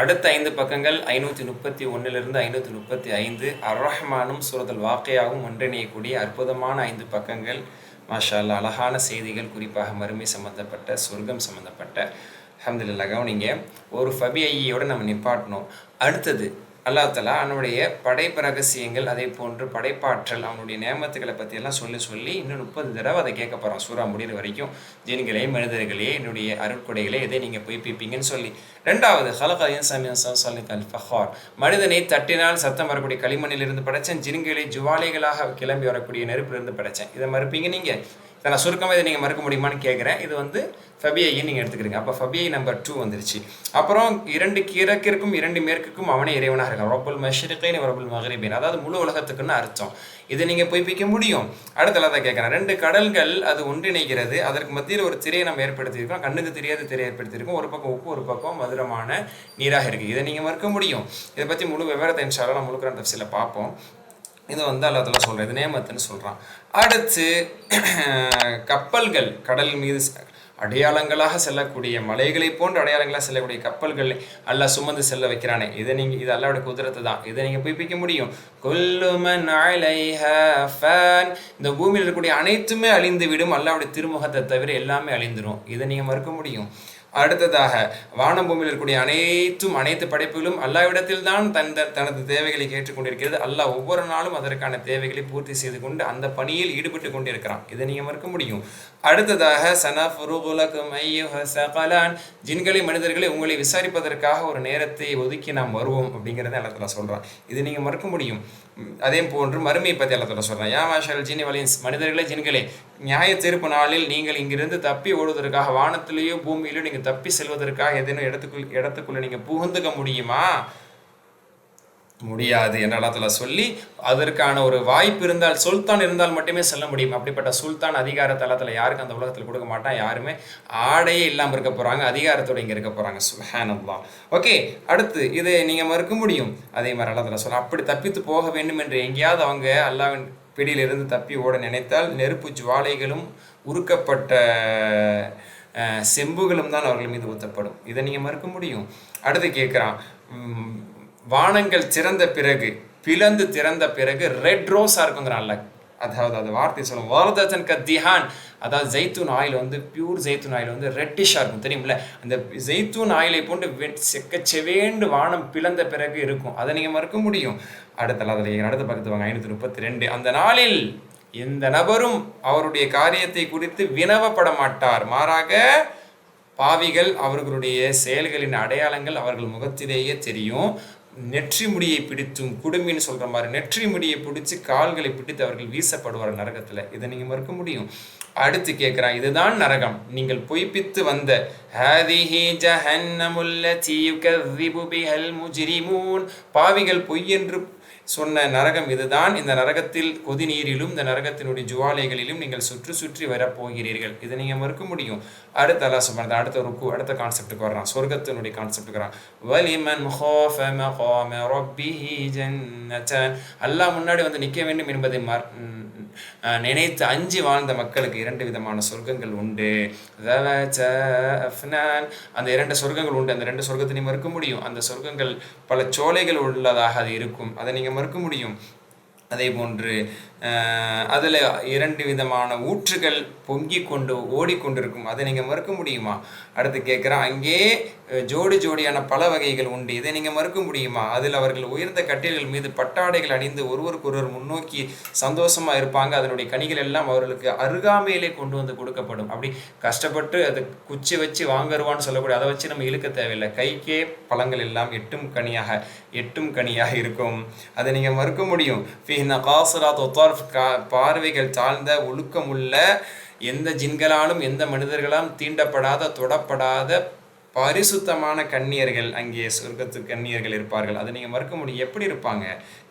அடுத்த 5 பக்கங்கள் 531 535 அர்-ரஹ்மானும் சூரத்துல் வாக்கியாவும் ஒன்றிணையக்கூடிய அற்புதமான 5 பக்கங்கள். மாஷா அல்லாஹ், அழகான செய்திகள், குறிப்பாக மறுமை சம்பந்தப்பட்ட, சொர்க்கம் சம்பந்தப்பட்ட. அல்ஹம்துலில்லாஹ். கவனிங்க, ஒரு ஃபபிஐயோடு நம்ம நிப்பாட்டணும். அடுத்தது அல்லாஹ் தஆலா அவனுடைய படைப்பு ரகசியங்கள், அதே போன்று படைப்பாற்றல், அவனுடைய நேமத்துக்களை பற்றியெல்லாம் சொல்லி இன்னும் 30 தடவை அதை கேட்க போகிறான் சூறா முடிகிற வரைக்கும். ஜின்களே, மனிதர்களே, என்னுடைய அருட்கொடைகளே, எதை நீங்கள் பொய்ப்பிப்பீங்கன்னு சொல்லி. ரெண்டாவது ஹலகல் இன்சான மின் ஸல்ஸாலின் ஃபஹார், மனிதனை தட்டினால் சத்தம் வரக்கூடிய களிமண்ணிலிருந்து படைத்தேன், ஜின்களை ஜுவாலைகளாக கிளம்பி வரக்கூடிய நெருப்பிலிருந்து படைத்தேன். இதை மறுப்பீங்க நீங்கள்? இதை நான் சுருக்கமாக இதை நீங்கள் மறுக்க முடியுமான்னு கேட்குறேன். இது வந்து ஃபபிஐன்னு நீங்கள் எடுத்துக்கிறீங்க. அப்போ ஃபபிஐ நம்பர் 2 வந்துருச்சு. அப்புறம் 2 கிழக்கிற்கும் 2 மேற்குக்கும் அவனே இறைவனாக இருக்கான். ரப்புல் மஷ்ரிகைன் ரப்புல் மக்ரிபைன், அதாவது முழு உலகத்துக்குன்னு அர்த்தம். இதை நீங்கள் பொய்ப்பிக்க முடியும்? அடுத்தல தான் கேட்குறேன். 2 கடல்கள் அது ஒன்றிணைகிறது, அதற்கு மத்தியில் ஒரு திரையை நம்ம ஏற்படுத்தியிருக்கோம், கண்ணுக்கு தெரியாத திரையை ஏற்படுத்தியிருக்கோம். ஒரு பக்கம் உப்பு, ஒரு பக்கம் மதுரமான நீராக இருக்குது. இதை நீங்கள் மறுக்க முடியும்? இதை பற்றி முழு விவரத்தை இன்ஷா அல்லாஹ் முழு குர்ஆன் தஃசீரில் பார்ப்போம். இது வந்து அல்லாஹ் தஆலா சொல்கிறேன், இது நேமத்துன்னு சொல்கிறான். அடுத்து கப்பல்கள், கடல் மீது அடையாளங்களாக செல்லக்கூடிய, மலைகளை போன்ற அடையாளங்களாக செல்லக்கூடிய கப்பல்கள் அல்லாஹ் சுமந்து செல்ல வைக்கிறானே, இதை நீங்கள், இது அல்லாஹ்வுடைய குதிரத்து தான். இதை நீங்கள் பொய்ப்பிக்க முடியும்? குல்லு மன் அலைஹா ஃபான், இந்த பூமியில் இருக்கக்கூடிய அனைத்துமே அழிந்து விடும், அல்லாஹ்வுடைய திருமுகத்தை தவிர எல்லாமே அழிந்துடும். இதை நீங்கள் மறுக்க முடியும்? அடுத்ததாக வானம் பூமியில் இருக்கக்கூடிய அனைத்து படைப்புகளும் அல்லாஹ்விடத்தில் தான் தனது தேவைகளை கேட்டுக்கொண்டிருக்கிறது. அல்லாஹ் ஒவ்வொரு நாளும் அதற்கான தேவைகளை பூர்த்தி செய்து கொண்டு அந்த பணியில் ஈடுபட்டு கொண்டிருக்கிறான். இதை நீங்கள் மறுக்க முடியும்? அடுத்ததாக சனஃபுருகு லகும் அய்யுஹ ஸகலான், ஜின்களை மனிதர்களை உங்களை விசாரிப்பதற்காக ஒரு நேரத்தை ஒதுக்கி நாம் வருவோம் அப்படிங்கிறத அல்லாஹ் தஆலா சொல்கிறான். இதை நீங்கள் மறுக்க முடியும்? அதே போன்று மறுமையை பற்றி அல்லாஹ் தஆலா சொல்கிறான். யா மாஷல் ஜின்னி வல் இன்ஸ், மனிதர்களே ஜின்களே, நியாய தீர்ப்பு நாளில் நீங்கள் இங்கிருந்து தப்பி ஓடுவதற்காக, வானத்திலேயோ பூமியிலோ நீங்கள் தப்பி செல்வதற்காக ஏதேனும் இடத்துக்குள்ள நீங்கள் புகுந்துக்க முடியுமா? முடியாது என்று அல்லாஹ் தஆலா சொல்லி, அதற்கான ஒரு வாய்ப்பு இருந்தால், சுல்தான் இருந்தால் மட்டுமே செல்ல முடியும். அப்படிப்பட்ட சுல்தான் அதிகாரத்தை அல்லாஹ் தஆலா யாருக்கு அந்த உலகத்தில் கொடுக்க மாட்டான். யாருமே ஆடையே இல்லாமல் இருக்க போகிறாங்க, அதிகாரத்தோடு இங்கே இருக்க போகிறாங்க. சுப்ஹானல்லாஹ். ஓகே, அடுத்து இதை நீங்கள் மறுக்க முடியும்? அதே மாதிரி அல்லாஹ் தஆலா சொல்ல, அப்படி தப்பித்து போக வேண்டும் என்று எங்கேயாவது அவங்க அல்லாஹ்வின் பிடியிலிருந்து தப்பி ஓட நினைத்தால், நெருப்பு ஜுவாலைகளும் உருக்கப்பட்ட செம்புகளும் தான் அவர்கள் மீது ஊற்றப்படும். இதை நீங்கள் மறுக்க முடியும்? அடுத்து கேட்குறான், வானங்கள் திறந்த பிறகு, பிளந்து திறந்த பிறகு ரெட் ரோஸாக இருக்குங்கிறான் அல்லாஹ். அதாவது அது வார்த்தை சொல்லும், வார்தத்தன் கத்திஹான், அதாவது ஜெய்த்தூன் ஆயில் வந்து, பியூர் ஜெய்த்தூன் ஆயில் வந்து ரெட்டிஷாக இருக்கும், தெரியுமில்ல? அந்த ஜெய்த்தூன் ஆயிலை போன்று செக்கச்செவேண்டு வானம் பிளந்த பிறகு இருக்கும். அதை நீங்கள் மறுக்க முடியும்? அடுத்த பக்கத்து வாங்க 532. அந்த நாளில் எந்த நபரும் அவருடைய காரியத்தை குறித்து வினவப்பட மாட்டார், மாறாக பாவிகள் அவர்களுடைய செயல்களின் அடையாளங்கள் அவர்கள் முகத்திலேயே தெரியும். நெற்றி முடியை பிடித்தும், குடுமின்னு சொல்கிற மாதிரி நெற்றி முடியை பிடிச்சி கால்களை பிடித்து அவர்கள் வீசப்படுவார் நரகத்தில். இதை நீங்கள் மறுக்க முடியும்? அடுத்து கேட்குறான், இதுதான் நரகம், நீங்கள் பொய்ப்பித்து வந்த ஹாதிஹி ஜஹன்னமுல் லதி யுகذிபு பிஹல் முஜ்ரிமூன், பாவிகள் பொய் என்று சொன்ன நரகம் இதுதான். இந்த நரகத்தில் கொதிநீரிலும் இந்த நரகத்தினுடைய ஜுவாலைகளிலும் நீங்கள் சுற்றி வரப்போகிறீர்கள். இதை நீங்கள் மறுக்க முடியும்? அடுத்த அல்லாஹ் சுப்ஹானஹு அடுத்த கான்செப்டுக்கு வர்றான், சொர்க்கத்தினுடைய கான்செப்டுக்கு வர்றான். வலிமன் ஹாஃப மகாம ரப்பிஹி ஜன்னதான், அல்லாஹ் முன்னாடி வந்து நிற்க வேண்டும் என்பதை நினைத்து அஞ்சி வாழ்ந்த மக்களுக்கு 2 விதமான சொர்க்கங்கள் உண்டு. அந்த 2 சொர்க்கங்கள் உண்டு. அந்த 2 சொர்க்கத்தை நீ மறுக்க முடியும்? அந்த சொர்க்கங்கள் பல சோலைகள் உள்ளதாக அது இருக்கும். அதை நீங்கள் மறுக்க முடியும்? அதே போன்று அதில் 2 விதமான ஊற்றுகள் பொங்கி கொண்டு ஓடிக்கொண்டிருக்கும். அதை நீங்கள் மறுக்க முடியுமா? அடுத்து கேட்குறான், அங்கே ஜோடியான பல வகைகள் உண்டு. இதை நீங்கள் மறுக்க முடியுமா? அதில் அவர்கள் உயர்ந்த கட்டில்கள் மீது பட்டாடைகள் அணிந்து ஒருவருக்கொருவர் முன்னோக்கி சந்தோஷமாக இருப்பாங்க. அதனுடைய கனிகள் எல்லாம் அவர்களுக்கு அருகாமையிலே கொண்டு வந்து கொடுக்கப்படும். அப்படி கஷ்டப்பட்டு அதை குச்சி வச்சு வாங்கருவான்னு சொல்லக்கூடிய, அதை வச்சு நம்ம இழுக்க தேவையில்லை. கைக்கே பழங்கள் எல்லாம் எட்டும் கனியாக இருக்கும். அதை நீங்கள் மறுக்க முடியும்? பார்வைகள் தாழ்ந்த, ஒழுக்கமுள்ள, எந்த ஜின்களாலும் எந்த மனிதர்களாலும் தீண்டப்படாத, தொடப்படாத பரிசுத்தமான கன்னியர்கள் அங்கே சொர்க்கத்து கன்னியர்கள் இருப்பார்கள். அதை நீங்கள் மறுக்க முடியும்? எப்படி இருப்பாங்க?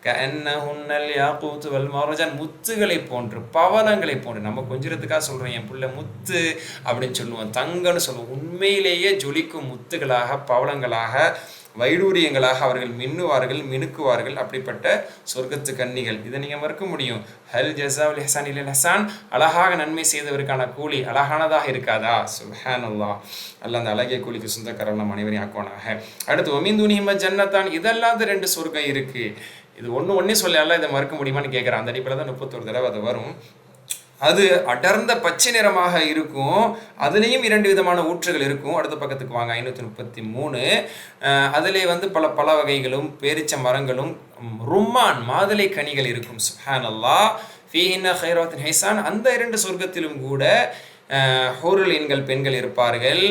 கஅன்னஹுன்னல் யாக்கூத் வல் மர்ஜான், முத்துகளை போன்று, பவளங்களை போன்று. நம்ம கொஞ்சத்துக்காக சொல்கிறோம், என் புள்ள முத்து அப்படின்னு சொல்லுவோம், தங்கன்னு சொல்லுவோம். உண்மையிலேயே ஜொலிக்கும் முத்துகளாக, பவளங்களாக வைடூரியங்களாக அவர்கள் மின்னுவார்கள், மினுக்குவார்கள். அப்படிப்பட்ட சொர்க்கத்து கன்னிகள். இதை நீங்கள் மறுக்க முடியும். ஹல் ஜஸாவுல் இஹ்சான் இல்லல் இஹ்சான், அழகாக நன்மை செய்தவருக்கான கூலி அழகானதாக இருக்காதா? சுப்ஹானல்லாஹ். அல்லாஹ் அந்த அழகிய கூலிக்கு சொந்தக்காரர் நம் அனைவரையும் ஆக்குவானாக. அடுத்து ஒமின் துனிஹிம ஜன்னத்தான், இதல்லாத 2 சொர்க்கம் இருக்கு. இது ஒன்னே சொல்லலாம், இதை மறுக்க முடியுமான்னு கேட்குறான். அந்த அடிப்படையில் தான் 31 தடவை அது வரும். அது அடர்ந்த பச்சை நிறமாக இருக்கும். அதுலேயும் 2 விதமான ஊற்றுகள் இருக்கும். அடுத்த பக்கத்துக்கு வாங்க, 533. அதிலே பல வகைகளும் பேரிச்ச மரங்களும் ரும்மான் மாதுளை கனிகள் இருக்கும். சுப்ஹானல்லாஹ். ஃபீஹின்ன கைராத்தின் ஹைசான், அந்த 2 சொர்க்கத்திலும் கூட ஹூருல் ஈன்கள் பெண்கள் இருப்பார்கள்,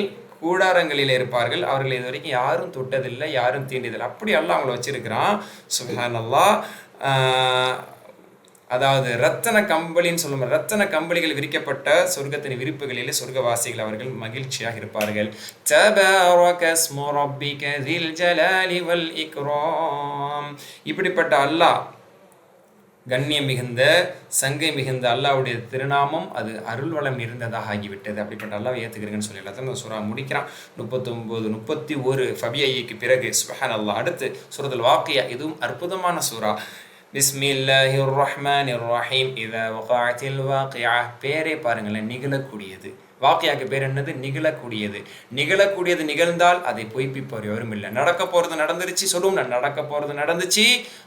கூடாரங்களில் இருப்பார்கள். அவர்கள் இது வரைக்கும் யாரும் தொட்டதில்லை, யாரும் தீண்டியதில்லை. அப்படி அல்லாஹ் அவங்கள வச்சிருக்கிறான். சுப்ஹானல்லாஹ். அதாவது ரத்தன கம்பளின்னு சொல்லும், ரத்தன கம்பளிகள் விரிக்கப்பட்ட சொர்க்கத்தின் விரிப்புகளிலே சொர்க்கவாசிகள் அவர்கள் மகிழ்ச்சியாக இருப்பார்கள். இப்படிப்பட்ட அல்லாஹ், கண்ணியம் மிகுந்த சங்கை மிகுந்த அல்லாஹ்வுடைய திருநாமம் அது அருள் வளம் நிறைந்ததாக ஆகிவிட்டது. அப்படிப்பட்ட அல்லாஹ்வை ஏற்றுக்கிறீங்கன்னு சொல்லி எல்லாத்தையும் அந்த சூரா முடிக்கிறான். 39, 31 ஃபபிஐக்கு பிறகு சுப்ஹானல்லாஹ். அடுத்து சூரத்துல் வாக்கியா, இதுவும் அற்புதமான சூரா. பிஸ்மில்லாஹிர் ரஹ்மானிர் ரஹீம். இதா வகாஅத்தில் வாக்கியா, பேரே பாருங்களேன், நிகழக்கூடியது. வாக்கியாக்கு பேர் என்னது? நிகழக்கூடியது. நிகழக்கூடியது நிகழ்ந்தால் அதை பொய்ப்பிப்பவர் எவரும் இல்லை. நடக்க போகிறது நடந்துருச்சு சொல்லுவோம், நடக்க போகிறது நடந்துச்சு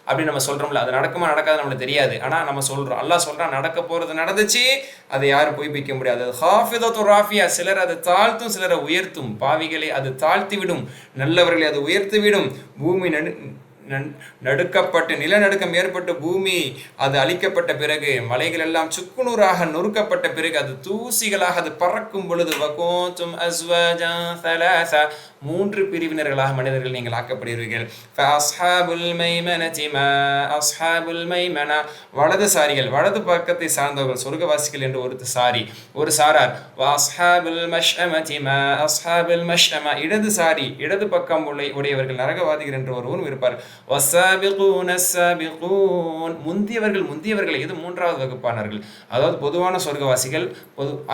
அப்படின்னு நம்ம சொல்கிறோம்ல, அது நடக்குமா நடக்காது நம்மளுக்கு தெரியாது. ஆனால் நம்ம சொல்கிறோம், அல்லாஹ் சொல்கிறான் நடக்க போகிறது நடந்துச்சு, அதை யாரும் பொய்ப்பிக்க முடியாது. அது ஹாஃபிதத்து ராஃபியா, சிலர் அதை தாழ்த்தும் சிலரை உயர்த்தும். பாவிகளை அது தாழ்த்தி விடும், நல்லவர்களை அது உயர்த்தி விடும். பூமி நடுக்கப்பட்டு நிலநடுக்கம் ஏற்பட்டு பூமி அது அழிக்கப்பட்ட பிறகு, மலைகள் எல்லாம் சுக்குநூறாக நொறுக்கப்பட்ட பிறகு, அது தூசிகளாக அது பறக்கும் பொழுது, வகூந்தும் அஸ்வாஜன் ஸலாஸா, 3 பிரிவினர்களாக மனிதர்கள் நீங்கள் ஆக்கப்படுவீர்கள். ஃபஅஸ்ஹாபுல் மைமனதி மா அஸ்ஹாபுல் மைமனா, வலதுசாரிகள், வலது பக்கத்தை சார்ந்தவர்கள் சொர்க்கவாசிகள் என்று ஒரு சாரார். வஅஸ்ஹாபுல் மஷ்அமதி மா அஸ்ஹாபுல் மஷ்அமா, இடதுசாரி, இடது பக்கம் உடையவர்கள் நரகவாதிகள் என்று ஒருவரும் இருப்பார். முந்தியவர்கள், இது 3வது வகுப்பானவர்கள். அதாவது பொதுவான சொர்க்கவாசிகள்,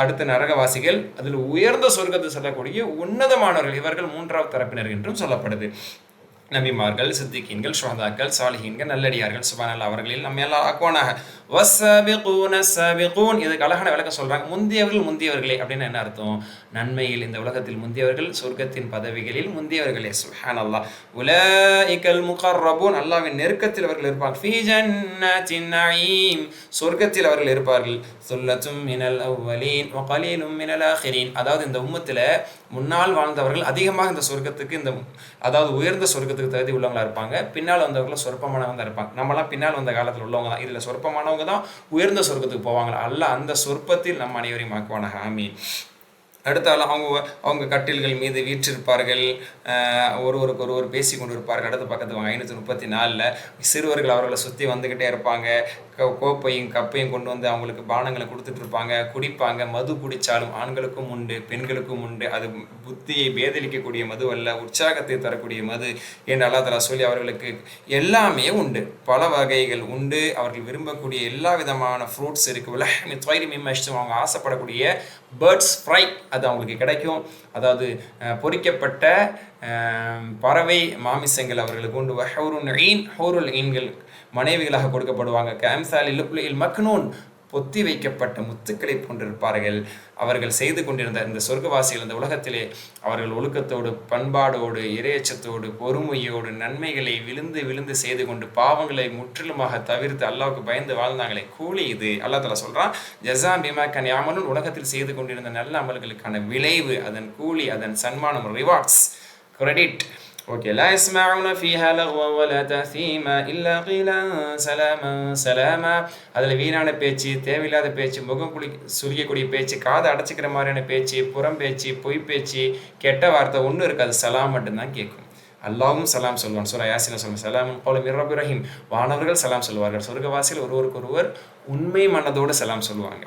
அடுத்த நரகவாசிகள், அதில் உயர்ந்த சொர்க்கத்தை சொல்லக்கூடிய உன்னதமானவர்கள், இவர்கள் 3வது தரப்பினர் என்றும் சொல்லப்படுது. நபிமார்கள், சித்திகீன்கள், ஷுஹதாக்கள், சாலிஹீன்கள், நல்லடியார்கள். சுப்ஹானல்லாஹ், அவர்களில் நம்ம எல்லாம் ஆக்குவானாக. வஸ்ஸாபிகூன ஸாபிகூன், இதுக்கு அழகான விளக்கம் சொல்றாங்க. முந்தியவர்களே அப்படின்னு என்ன அர்த்தம்? நன்மையில் இந்த உலகத்தில் முந்தியவர்கள், சொர்க்கத்தின் பதவிகளில் முந்தியவர்களே. சுப்ஹானல்லாஹ். உலாயிகல் முகர்ரபூன், அல்லாஹ்வின் நெருக்கத்தில் அவர்கள் இருப்பார்கள். ஃபீ ஜன்னாத்தின் நஈம், சொர்க்கத்தில் அவர்கள் இருப்பார்கள். சுல்லத்தும் மினல் அவ்வலீன் வ கலீலும் மினல் ஆகிரீன், அதாவது இந்த உம்மத்தில் முன்னால் வாழ்ந்தவர்கள் அதிகமாக இந்த சொர்க்கத்துக்கு, இந்த அதாவது உயர்ந்த சொர்க்கத்துக்கு தகுதி உள்ளவங்களா இருப்பாங்க. பின்னால் வந்தவர்கள் சொற்பமானவங்க தான் இருப்பாங்க. நம்மளாம் பின்னால் வந்த காலத்தில் உள்ளவங்க தான். இதில் சொற்பமானவங்க தான் உயர்ந்த சொர்க்கத்துக்கு போவாங்க. அல்லாஹ் அந்த சொற்பத்தில் நம்ம அனைவரையும் ஆக்குவானாக. ஆமீன். அடுத்தால அவங்க கட்டில்கள் மீது வீற்றிருப்பார்கள், ஒருவருக்கு ஒருவர் பேசி கொண்டு இருப்பார்கள். அடுத்த பக்கத்து 534 சிறுவர்கள் அவர்களை சுற்றி வந்துக்கிட்டே இருப்பாங்க. கோப்பையும் கப்பையும் கொண்டு வந்து அவங்களுக்கு பானங்களை கொடுத்துட்டு இருப்பாங்க, குடிப்பாங்க. மது குடித்தாலும் ஆண்களுக்கும் உண்டு பெண்களுக்கும் உண்டு. அது புத்தியை பேதலிக்கக்கூடிய மது அல்ல, உற்சாகத்தை தரக்கூடிய மது என்று அல்லாஹ் தஆலா சொல்லி அவர்களுக்கு எல்லாமே உண்டு, பல வகைகள் உண்டு. அவர்கள் விரும்பக்கூடிய எல்லா விதமான ஃப்ரூட்ஸ் இருக்குது. அவங்க ஆசைப்படக்கூடிய பேர்ட்ஸ் ஃப்ரை அது அவங்களுக்கு கிடைக்கும். அதாவது பொரிக்கப்பட்ட பறவை மாமிசங்கள் அவர்களுக்கு உண்டு. ஹூருல் ஈன்கள் மனைவிகளாக கொடுக்கப்படுவாங்க. கம்சாலி லுப்லுஇல் மக்னூன், பொத்தி வைக்கப்பட்ட முத்துக்களை போன்றிருப்பார்கள். அவர்கள் செய்து கொண்டிருந்த இந்த சொர்க்கவாசிகள் இந்த உலகத்திலே அவர்கள் ஒழுக்கத்தோடு, பண்பாடோடு, இறையச்சத்தோடு, பொறுமையோடு நன்மைகளை விழுந்து செய்து கொண்டு பாவங்களை முற்றிலுமாக தவிர்த்து அல்லாஹ்வுக்கு பயந்து வாழ்ந்தாங்களே, கூலி இது. அல்லாஹ் தஆலா சொல்றான், ஜஸா பிமா கன் யஅமலூன், உலகத்தில் செய்து கொண்டிருந்த நல்ல அமல்களுக்கான விளைவு, அதன் கூலி, அதன் சன்மானம், ரிவார்ட்ஸ், கிரெடிட். ஓகே. லா யஸ்மஊன ஃபீஹா லக்வன் வலா தஸீமா இல்லா கீலன் ஸலாமன் ஸலாமா, அதில் வீணான பேச்சு, தேவையில்லாத பேச்சு, முகம் சுளிக்கக்கூடிய பேச்சு, காதை அடைச்சிக்கிற மாதிரியான பேச்சு, புறம் பேச்சு, பொய் பேச்சு, கெட்ட வார்த்தை ஒன்றும் இருக்காது. சலாம் மட்டும்தான் கேட்கும். அல்லாஹ்வும் சலாம் சொல்வான். சூரா யாசீன் சொல்லுவான், சலாமுன் கௌலம் மிர் ரப்பிர் ரஹீம், வானவர்கள் சலாம் சொல்வார்கள். சொர்க்கவாசிகள் ஒருவருக்கு ஒருவர் உண்மை மனதோடு சலாம் சொல்லுவாங்க.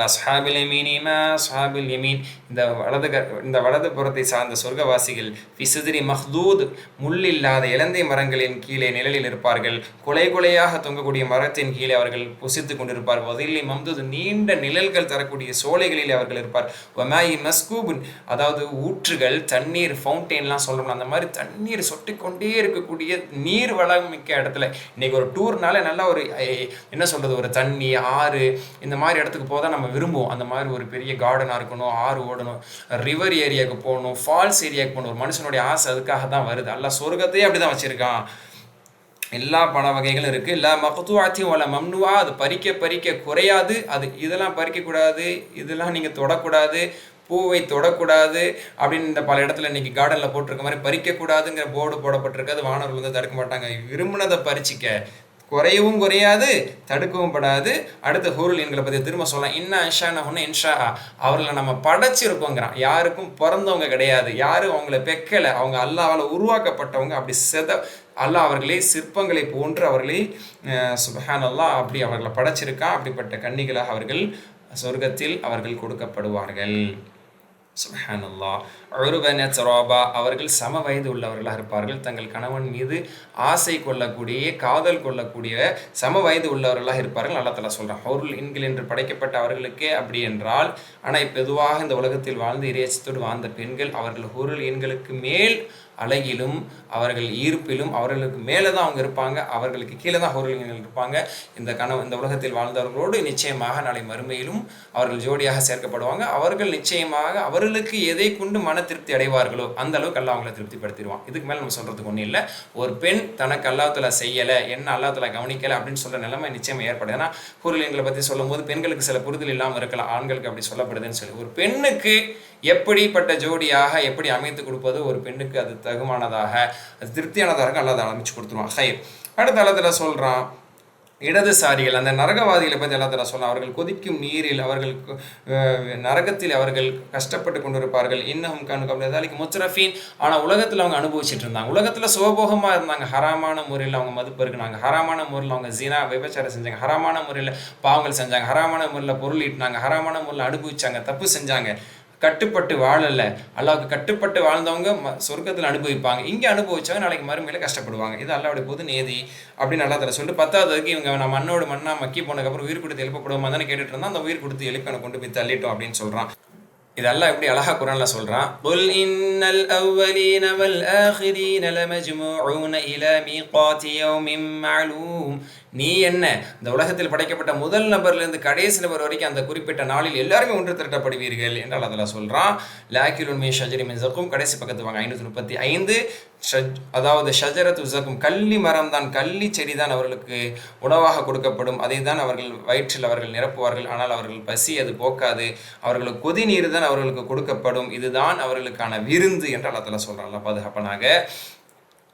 அஸ்ஹாபில் யமீனி மா அஸ்ஹாபில் யமீன். இந்த வலது புறத்தை சார்ந்த சொர்க்கவாசிகள் ஃபிசிதிரி மஹ்தூத், முள்ளில்லாத இலந்தை மரங்களின் கீழே நிழலில் இருப்பார்கள். கொலை கொலையாக தொங்கக்கூடிய மரத்தின் கீழே அவர்கள் புசித்து கொண்டிருப்பார். வதில்லி மம்தூத், நீண்ட நிழல்கள் தரக்கூடிய சோலைகளில் அவர்கள் இருப்பார். வமாயி மஸ்கூபுன், அதாவது ஊற்றுகள், தண்ணீர், ஃபவுண்டெயின்லாம் சொல்கிறோம்னா அந்த மாதிரி தண்ணீர் சொட்டிக்கொண்டே இருக்கக்கூடிய நீர் வளம் மிக்க இடத்துல. இன்றைக்கி ஒரு டூர்னால நல்லா ஒரு என்ன சொல்கிறது, ஒரு தண்ணி, ஆறு, இந்த மாதிரி இடத்துக்கு போக தான் நம்ம விரும்புவோம். அந்த மாதிரி ஒரு பெரிய கார்டனாக இருக்கணும், ஆறு ஓடணும், ரிவர் ஏரியாவுக்கு போகணும், ஃபால்ஸ் ஏரியாவுக்கு போகணும். ஒரு மனுஷனுடைய ஆசை அதுக்காக தான் வருது. அல்லாஹ் சொர்க்கத்தையே அப்படி தான் வச்சுருக்கான். எல்லா பண வகைகளும் இருக்குது. எல்லா மகத்துவாத்தையும் வள மம்னுவா, அது பறிக்க குறையாது. அது இதெல்லாம் பறிக்கக்கூடாது, இதெல்லாம் நீங்கள் தொடக்கூடாது, பூவை தொடக்கூடாது அப்படின்னு இந்த பல இடத்துல இன்றைக்கி கார்டனில் போட்டிருக்க மாதிரி பறிக்கக்கூடாதுங்கிற போர்டு போடப்பட்டிருக்காது. வானவர்கள் வந்து தடுக்க மாட்டாங்க. விரும்பினதை பறிச்சிக்க, குறையவும் குறையாது, தடுக்கவும் படாது. அடுத்த ஹூருல் என்களை பற்றி திரும்ப சொல்லலாம். இன்னா இன்ஷா நஹுன்னு இன்ஷா, அவர்களை நம்ம படைச்சிருக்கோங்கிறான். யாருக்கும் பிறந்தவங்க கிடையாது, யாரும் அவங்கள பெக்கலை, அவங்க அல்லாஹ்வால் உருவாக்கப்பட்டவங்க. அப்படி அல்லாஹ் அவர்களே சிற்பங்களை போன்று அவர்களை சுப்ஹானல்லாஹ் அப்படி அவர்களை படைச்சிருக்கான். அப்படிப்பட்ட கன்னிகளாக அவர்கள் சொர்க்கத்தில் அவர்கள் கொடுக்கப்படுவார்கள். சுப்ஹானல்லாஹ். உருபன தராபா, அவர்கள் சம வயது உள்ளவர்களாக இருப்பார்கள். தங்கள் கணவன் மீது ஆசை கொள்ளக்கூடிய, காதல் கொள்ளக்கூடிய சம வயது உள்ளவர்களாக இருப்பார்கள். அல்லாஹ் தஆலா சொல்கிறான், ஹுருல் இன்கள் என்று படைக்கப்பட்ட அவர்களுக்கே அப்படி என்றால், ஆனால் பொதுவாக இந்த உலகத்தில் வாழ்ந்து இறையச்சத்தோடு வாழ்ந்த பெண்கள் அவர்கள் ஹுருல் இன்களுக்கு மேல் அழகிலும் அவர்கள் ஈர்ப்பிலும் அவர்களுக்கு மேலே தான் அவங்க இருப்பாங்க. அவர்களுக்கு கீழே தான் ஹுருல் இருப்பாங்க. இந்த உலகத்தில் வாழ்ந்தவர்களோடு நிச்சயமாக நாளை மறுமையிலும் அவர்கள் ஜோடியாக சேர்க்கப்படுவாங்க. அவர்கள் நிச்சயமாக அவர்களுக்கு எதை கொண்டு மன திருப்தி அடைவார்களோ அந்த அளவுக்கு அல்லாஹ் அவங்களை திருப்திப்படுத்திடுவான். இதுக்கு மேலே நம்ம சொல்கிறதுக்கு ஒன்றும் இல்லை. ஒரு பெண் தனக்கு அல்லாஹ் தஆலா செய்யலை, என்ன அல்லாஹ் தஆலா கவனிக்கலை அப்படின்னு சொல்கிற நிலைமை நிச்சயமாக ஏற்படுது. ஏன்னா ஹுருல் பற்றி சொல்லும் போது பெண்களுக்கு சில புரிதல் இல்லாமல் இருக்கலாம், ஆண்களுக்கு அப்படி சொல்லப்படுதுன்னு சொல்லி. ஒரு பெண்ணுக்கு எப்படிப்பட்ட ஜோடியாக எப்படி அமைத்து கொடுப்பது, ஒரு பெண்ணுக்கு அது தகுமானதாக, அது திருப்தியானதாக அல்லாஹ் அமைச்சு கொடுத்துருவான். ஹைர். அடுத்த அல்லாஹ் தஆலா சொல்கிறான், இடதுசாரிகள், அந்த நரகவாதிகளை பற்றி அல்லாஹ் தஆலா சொல்கிறான். அவர்கள் கொதிக்கும் நீரில், அவர்கள் நரகத்தில் அவர்கள் கஷ்டப்பட்டு கொண்டிருப்பார்கள். இன்னஹும் கானூ கப்ல ஸாலிக முத்ரஃபீன். ஆனால் உலகத்தில் அவங்க அனுபவிச்சுட்டு இருந்தாங்க. உலகத்தில் சுகபோகமாக இருந்தாங்க. ஹராமான முறையில் அவங்க மதுப்பு இருக்குனாங்க, ஹராமான முறையில் அவங்க ஜினா விபச்சாரம் செஞ்சாங்க, ஹராமான முறையில் பாவங்கள் செஞ்சாங்க, ஹராமான முறையில் பொருள் ஈட்டினாங்க, ஹராமான முறையில் அனுபவிச்சாங்க, தப்பு செஞ்சாங்க. கட்டுப்பட்டு வாழலை, அல்லாஹ்வுக்கு கட்டுப்பட்டு வாழ்ந்தவங்க சொர்க்கத்தில் அனுபவிப்பாங்க. இங்கே அனுபவிச்சவங்க நாளைக்கு மறுமையில் கஷ்டப்படுவாங்க. இது அல்லாஹ்வுடைய பொது நேதி அப்படின்னு அல்லாஹ் தஆலா சொல்லிட்டு, பத்தாவதுக்கு இவங்க நம்ம மண்ணோடு மண்ணா மக்கி போனதுக்கப்புறம் உயிர் கொடுத்து எழுப்பப்படுவோமா தானே கேட்டுட்டு இருந்தால், அந்த உயிர் கொடுத்து எழுப்பி கொண்டு போய் தள்ளிட்டோம் அப்படின்னு சொல்கிறான். இதெல்லாம் எப்படி அழகா குர்ஆன்ல சொல்றான். குல் இன்னல் அவ்வலீன வல் ஆகிரீன லமஜ்மூஊன இலா மீகாத்தி யௌமின் மஅலூம். நீ என்ன, இந்த உலகத்தில் படைக்கப்பட்ட முதல் நபர்லேருந்து கடைசி நபர் வரைக்கும் அந்த குறிப்பிட்ட நாளில் எல்லாருமே ஒன்று திரட்டப்படுவீர்கள் என்று அல்லாஹ் தஆலா சொல்றான். லாக்கிலுன் மின் ஷஜரி மின் ஸக்கும், கடைசி பக்கத்து வாங்க 535. அதாவது ஷஜரத்து ஸக்கும், கள்ளி மரம் தான், கள்ளி செடி தான் அவர்களுக்கு உணவாக கொடுக்கப்படும். அதை தான் அவர்கள் வயிற்றில் அவர்கள் நிரப்புவார்கள். ஆனால் அவர்கள் பசி அது போக்காது. அவர்களுக்கு கொதி நீர் தான் அவர்களுக்கு கொடுக்கப்படும். இதுதான் அவர்களுக்கான விருந்து என்று அல்லாஹ் தஆலா சொல்றான். அல்லாஹ் பாதுகாப்பனாக.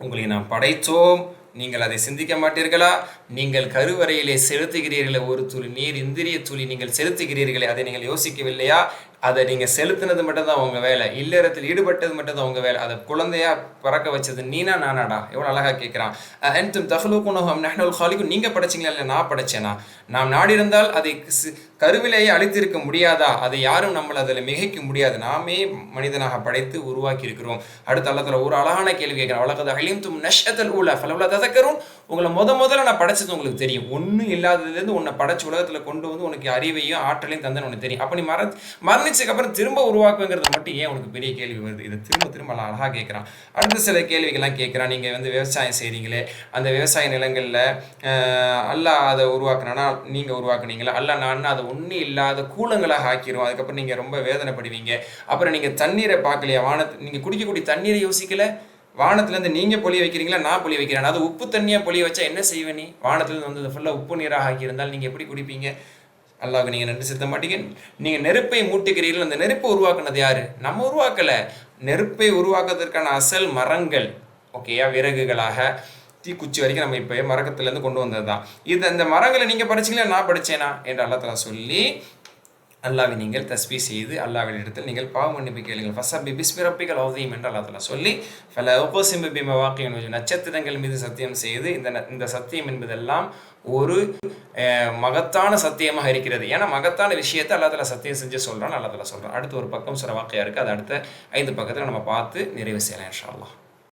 உங்களை நாம் படைத்தோம், நீங்கள் அதை சிந்திக்க மாட்டீர்களா? நீங்கள் கருவறையிலே செலுத்துகிறீர்களே ஒரு துளி நீர், இந்திரிய துளி நீங்கள் செலுத்துகிறீர்களே, அதை நீங்கள் யோசிக்கவில்லையா? அதை நீங்கள் செலுத்தினது மட்டும்தான் உங்கள் வேலை, இல்லறத்தில் ஈடுபட்டது மட்டும்தான் உங்கள் வேலை. அதை குழந்தையா பறக்க வச்சது நீனா நானாடா? எவ்வளோ அழகாக கேட்குறான். அன்தும் தஹ்லூகுனஹு அம் நஹ்னுல் காலிகூன். நீங்கள் படைச்சிங்களா இல்லை நான் படைச்சேனா? நாம் நாடி இருந்தால் அதை கருவிலேயே அழித்திருக்க முடியாதா? அதை யாரும் நம்மளை அதில் மிகைக்க முடியாது. நாமே மனிதனாக படைத்து உருவாக்கி இருக்கிறோம். அடுத்த அல்லாஹ் தஆலா ஒரு அழகான கேள்வி கேட்குறான். வலகத் அலிம்தும் நஷ்அத்தல் ஊலா ஃபலவ்லா ததக்கரும். உங்களை முதல்ல நான் படைச்சது உங்களுக்கு தெரியும். ஒன்றும் இல்லாததுலேருந்து உன்னை படைச்சு உலகத்தில் கொண்டு வந்து உனக்கு அறிவையும் ஆற்றலையும் தந்தேன்னு உனக்கு தெரியும். அப்போ நீ மரணிச்சதுக்கு அப்புறம் திரும்ப உருவாக்குங்கிறது மட்டும் ஏன் உனக்கு பெரிய கேள்வி வருது? இதை திரும்ப அழகாக கேட்குறான். அடுத்த சில கேள்விகள்லாம் கேட்குறான். நீங்கள் வந்து விவசாயம் செய்கிறீங்களே, அந்த விவசாய நிலங்களில் அல்லாஹ் அதை உருவாக்குனா நீங்கள் உருவாக்குனீங்களா? அல்லாஹ் நான் அதை ஒன்றும் இல்லாத கூலங்களாக ஆக்கிரும். அதுக்கப்புறம் நீங்கள் ரொம்ப வேதனைப்படுவீங்க. அப்புறம் நீங்கள் தண்ணீரை பார்க்கலையா? நீங்கள் குடிக்கக்கூடிய தண்ணீரை யோசிக்கலை? வானத்துலேருந்து நீங்கள் பொழிய வைக்கிறீங்களா நான் பொழிய வைக்கிறேன்? அது உப்பு தண்ணியாக பொழிய வச்சா என்ன செய்வே? நீ வானத்துலேருந்து வந்து ஃபுல்லாக உப்பு நீராக ஆக்கியிருந்தால் நீங்கள் எப்படி குடிப்பீங்க? அல்லாஹ்வுக்கு நீங்கள் நன்றி செலுத்த மாட்டீங்க. நீங்கள் நெருப்பை மூட்டுகிறீர்கள். அந்த நெருப்பை உருவாக்குனது யார்? நம்ம உருவாக்கலை. நெருப்பை உருவாக்குவதற்கான அசல் மரங்கள், ஓகேயா, விறகுகளாக தீக்குச்சி வரைக்கும் நம்ம இப்போ மரகத்துலேருந்து கொண்டு வந்தது தான். இது அந்த மரங்களை நீங்கள் படிச்சிங்களா நான் படித்தேனா என்று அல்லாஹ் தஆலா சொல்லி அல்லாஹ்வை நீங்கள் தஸ்பீஹ் செய்து அல்லாஹ்விடத்தில் நீங்கள் பாவ மன்னிப்பு கேளுங்கள். ஃபஸப்பி பிஸ்மி ரப்பிக்கல் அஸீம் என்று அல்லாஹ் தஆலா சொல்லி, ஃபலா உக்ஸிமு பிமவாகிஇன் நுஜூம், நட்சத்திரங்கள் மீது சத்தியம் செய்து, இந்த சத்தியம் என்பதெல்லாம் ஒரு மகத்தான சத்தியமாக இருக்கிறது. ஏன்னா மகத்தான விஷயத்தை அல்லாஹ் தஆலா சத்தியம் செஞ்சு சொல்றான், அல்லாஹ் தஆலா சொல்றான். அடுத்து ஒரு பக்கம் சூரா வாக்கியா இருக்கு. அது அடுத்த 5 பக்கத்தில் நம்ம பார்த்து நிறைவு செய்யலாம் இன்ஷா அல்லாஹ்.